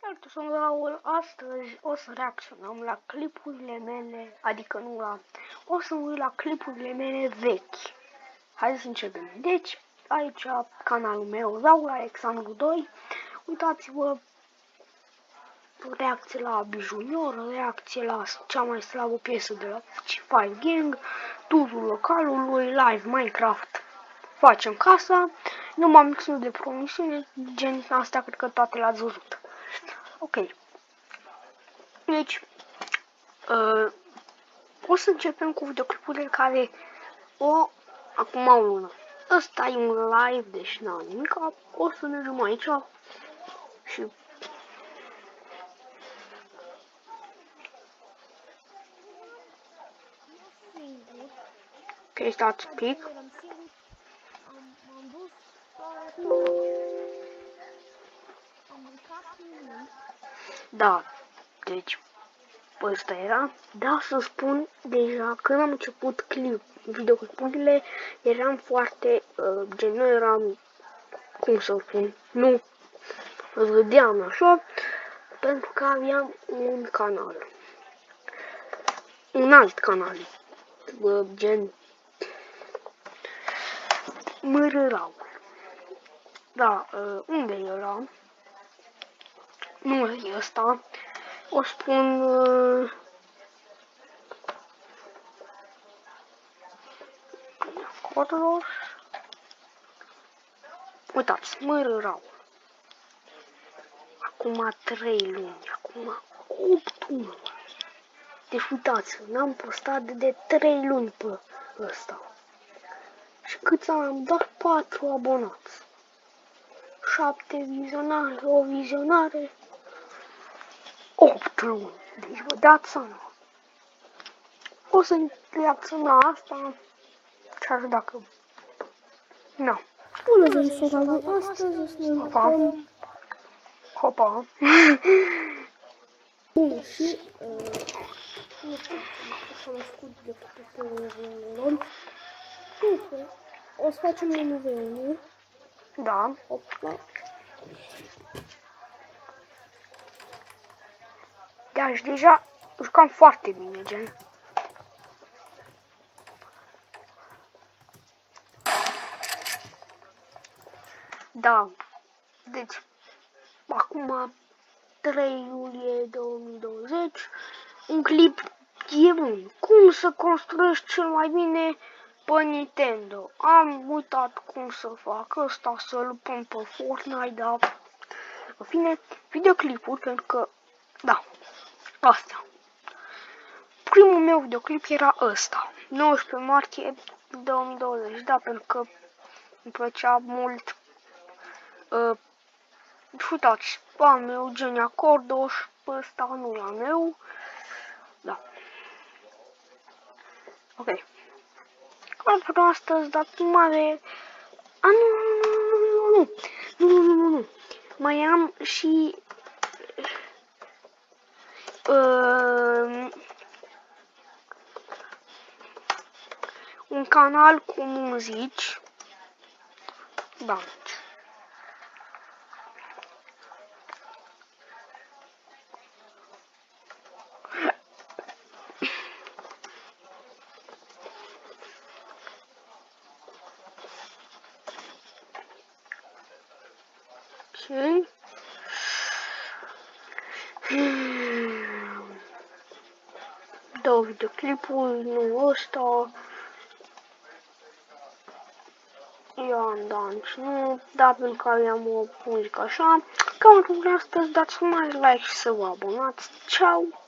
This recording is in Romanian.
Salut, sunt Raul. Astăzi o să reacționăm la clipurile mele, adică nu la... O să mă uit la clipurile mele vechi. Hai să începem. Deci, aici canalul meu, Raul Alexandru 2. Uitați-vă, reacție la Bijunior, reacție la cea mai slabă piesă de la C5 Gang, turul localului, live Minecraft. Facem casa, nu m-am mixat de promisiune, gen asta cred că toate le-ați văzut. Ok. Deci, o să începem cu videoclipurile care acum o lună. Ăsta e un live, deci n-am nimic. O să mergem aici și ok, stați un pic. Da, deci ăsta era. Da, să spun deja, când am început videoclipurile, eram foarte, gen, nu eram, cum să spun, nu vedeam așa, pentru că aveam un canal. Un alt canal, gen, Mărârau. Da, unde era? Nu e ăsta. O spun... acolo. Uitați, Mărârau. Acum 3 luni, acum 8 luni. Deci uitați, n-am postat de 3 luni pe ăsta. Și câți am dat? 4 abonați. 7 vizionare, o vizionare. 8 luni. Deci vă dați seama. O să reacționa asta. Chiar dacă... Nu. Bună ziua, Raul. Astăzi o să ne jucăm... Hopa. Bun, și... nu știu, așa am făcut de pe un o să facem un V1. Da. Opa. Deci deja jucam foarte bine, gen. Da. Deci, acum 3 iulie 2020, un clip e bun. Cum să construiești cel mai bine pe Nintendo. Am uitat cum să fac ăsta, să-l pun pe Fortnite, dar în fine, videoclipul, pentru că, da, astea. Primul meu videoclip era ăsta, 19 martie 2020, da, pentru că îmi plăcea mult. Uitați, al meu, Genia Cordoș, ăsta nu e al meu, da. Ok. Am pentru astăzi, dar mare... A, nu. Mai am și... un canal cu muzici. Da. Și... două videoclipuri, nu ăsta. Ioan Danci, nu, dar pentru că aveam o muzică așa. Cam atât de astăzi, dați un mare like și să vă abonați. Ciao!